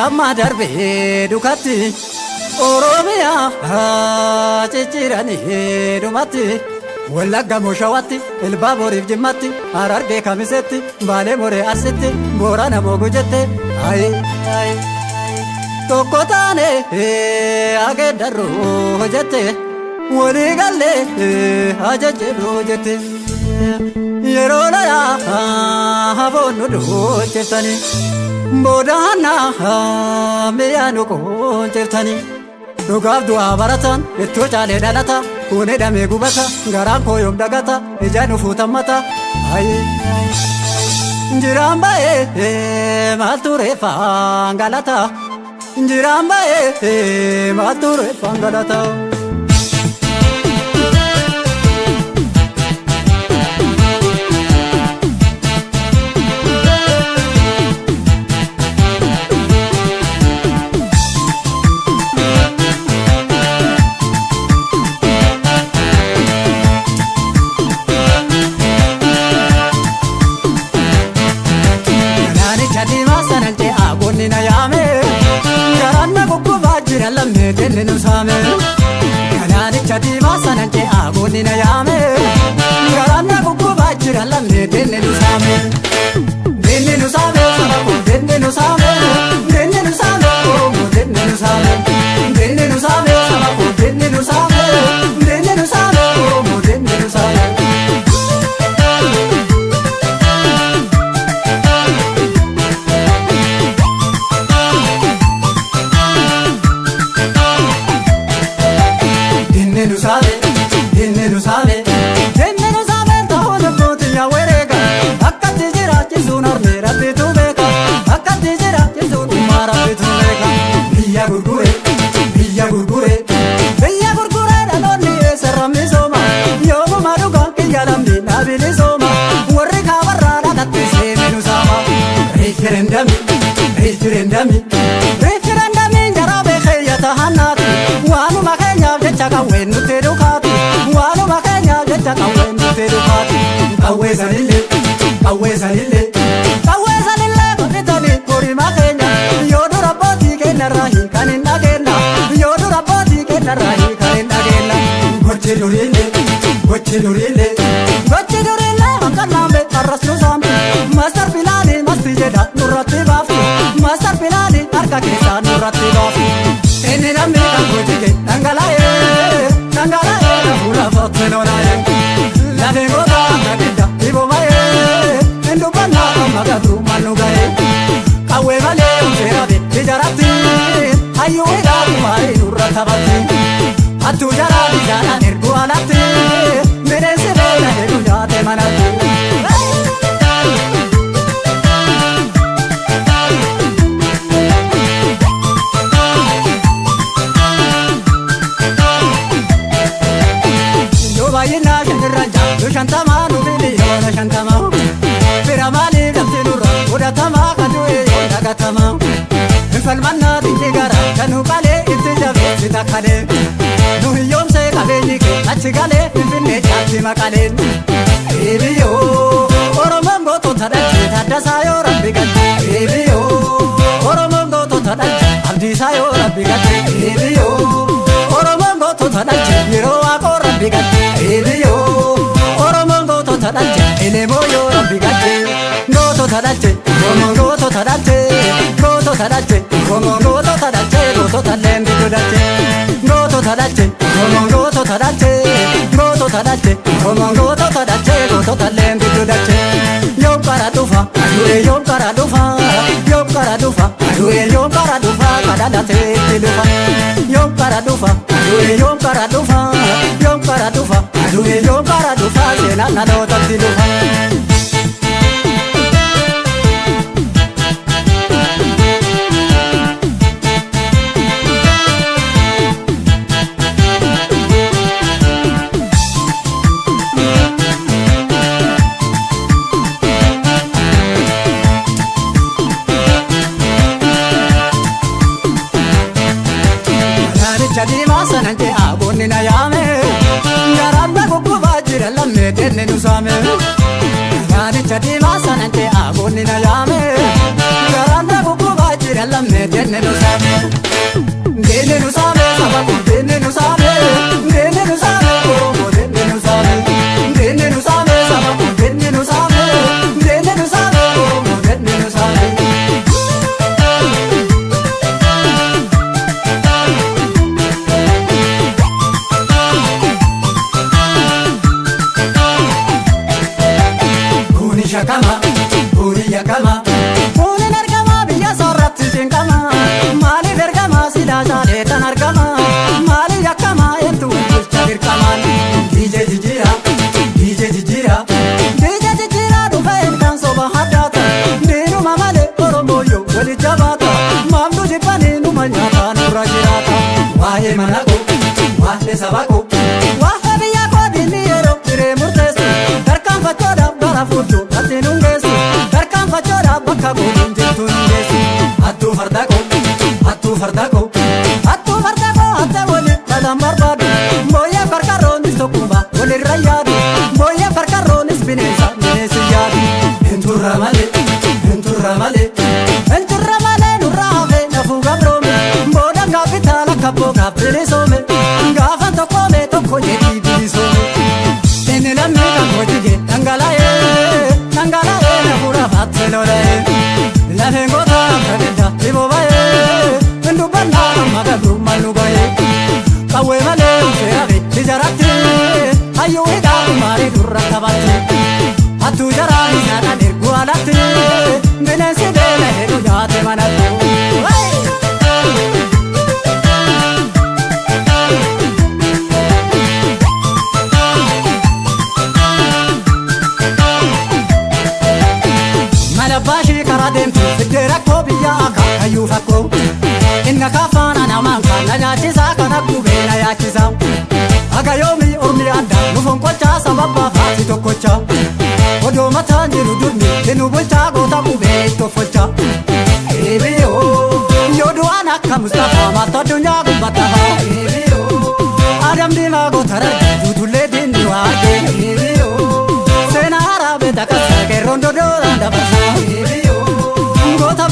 amma darbee dukatti Oromiyaa cicciranii dhumatti Wallagga Moshawatti Ilbaaboriif Jimmatti Harargee Kamisetti Baalee Moree Arsitti Boorana Moogujette tokko taane ageeddarroo jette walii gallee ajajjedhoo jette yeroo dheeraa hafoon nu dhoolcheftanii boodaannaa miyaa nu qooncheftanii dhugaaf du'aa baratan ittoo caalee dhalata kun hidhamee gubata garaan koo yoom dagata ijaan ufuutammata jiraan ba'ee maaltu reeffaan galata jiraan ba'ee maaltu reeffaan galata Denne nu saame Galaanicha diimaa sanan jee agoonni na yaame Galaanna guggubaa jira lamne denne nu saame Denne nu saame saba kun denne nu saame Denne nu saame oromo denne nu saame Denne nu saame saba kun denne nu saame Denne nu saame oromo denne nu saame Denne nu saame ta'uun abbootii yaa wereega akkatti jiraachisuun harmee rabbitu beeka akkatti jiraachisuun ummaa rabbitu beeka biyya gurgure dhaloonni eessarra misooma yoomuma dhugaan kiyya lammiin dhaabili sooma warri kaabarraa dhalatte seeme nu saama reefirendamiin jaraa beekeyya tahannaati waanuma keenyaaf jecha qawween nutti dhukaati waanuma keenyaaf jecha qawween nutti dhukaati qawweessanillee godhitanii horimaa keenya yoo dura abbootii keenyarraa hiikan hin dhageenna yoo dura abbootii keenyarraa hiikan hin dhageenna gochi duriillee hanqannaambe arras nu saamte mastar pilaanii masti jedha nurratti baafte mastar pilaanii harka keessaa nurratti baafte inni namni kan hojii dhangala'ee fuula fotte lolaa'ee lafeen gogaa akka didda dhiboomayee hin dubbannaa amma gabruu mannu ga'ee qawwee malee humseerabe ijaratti hayyuu hidhaatu maarii nurra taphatti hattuu jalaa bijaadhaan erguu alatti bineensi beela heddu nyaate manatti baay'inaa shanirraan jaallu shantamaa nu biliyoona shantamaa bira maaliif dhabde nurra fudhatamaa kan du'e yoo dhagatamaa infalmannaa xiyyi gara kan nu qalee itti jabeessi takkalee nu hiyyoomsee qabeenyi kee achi galee finfinnee caatti maqaleen eebiyyoo oromoon gootota dhalche Taaddasaa yoo rabbi galte eebiyyoo oromoon gootota dhalche Abdiisaa yoo rabbi galte eebiyyoo oromoon gootota dhalche yeroo waaqoo rabbi galte eebiyyoo oromoon gootota dhalche elemoo yoo rabbi galte gootota dhalche oromoon gootota dhalche oromoon gootota dhalche gootota leenbitu dhalche gootota dhalche oromoon gootota dhalche oromoon gootota dhalche gootota leenbitu dhalche yoom qara dhufa adu'ee yoom qara dhufa adu'ee yoom qara dhufa kadhalateetti dhufa yoom qara dhufa adu'ee yoom qara dhufa adu'ee yoom qara dhufa seenaan dhalootatti dhufa diimaa sanan jee agoonni na yaame garaan na guggubaa jira lammee denne nu saame Galaanicha diimaa sanan jee agoonni na yaame garaan na guggubaa jira lamme denne nu sabe sabako denne nu sabe oromo denne nu sabe sabako denne nu sabe oromo denne nu sabe Shakama, Puri Yakama, Puri Nargama, Villa Sorati Shinkama, Mali Vergama, Sida Jaleta Nargama, Mali Yakama, and to Chavir DJ Jira, DJ Jira, DJ Jira, to Fayan Kansoba Hadata, Nenu Mamale, Oromoyo, Wali Jabata, Mamdu Jipani, Numanyata, Nurajirata, Wahe Manago, Wahe Sabako, Wahabiyako, Dinero, Remurtes, Tarkan Fachoda, Barafujo. Darkan fachoda bakka godin jettu nungeessi hattuu fardako hatta wali dhalan barbaadu mooyee farkarroonis tokkuma walirra yaadu mooyee farkarroonis bineensi yaadu hinturra malee nurraa hafe nafuu gabroome booda gaafitaala kabboo gaafbilisoome gaafan tokkoome tokko jeetii bilisoome inni lammii kan hojii dhangala'ee Lole, la hengota kabeda, ibobaye, ndubanda magadu malubaye, kawe male uferabe, tijarati, ayu ida mari durrakabati, atu jarani sana dergualati, menensi bele hedu jate manatu. Bashi karademtu fidera ko biya aka kayu fakko inna kafana na manka na nyachisa kana kubena yachisa aga yomi urmi anda nufon kocha sababa fati to kocha odo matanjiru durmi enu bolcha gota kube to focha ebeo yodo anaka mustafa mata dunya gumbata ebeo adam dina gotara judulle dinu age ebeo sena harabe dakasa ke rondo do anda basa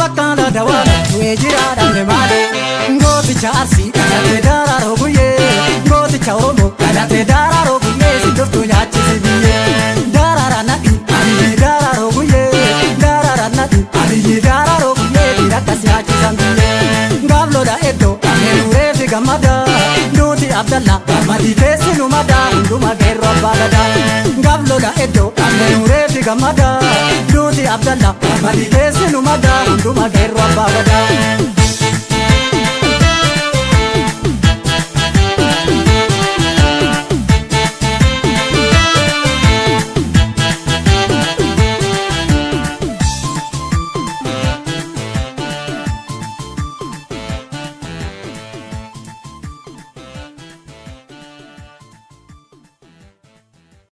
Bakala dawala, wejira damne male. Ngoti charsi, kadate dara roguye. Ngoti chauromo, kadate dara roguye. Sidoftu nyachi sibiye. Dara ranati, aliye dara roguye. Dara ranati, aliye dara roguye. Dirakasi hachi sambiye. Gavlo da edo, amenure fi gamada. Duti Abdallah, madi kesi numada. Nduma gerro bagada. Gavlo da edo, amenure fi gamada. Duti Abdallah, madi kesi numada. Nduma gerro bagada.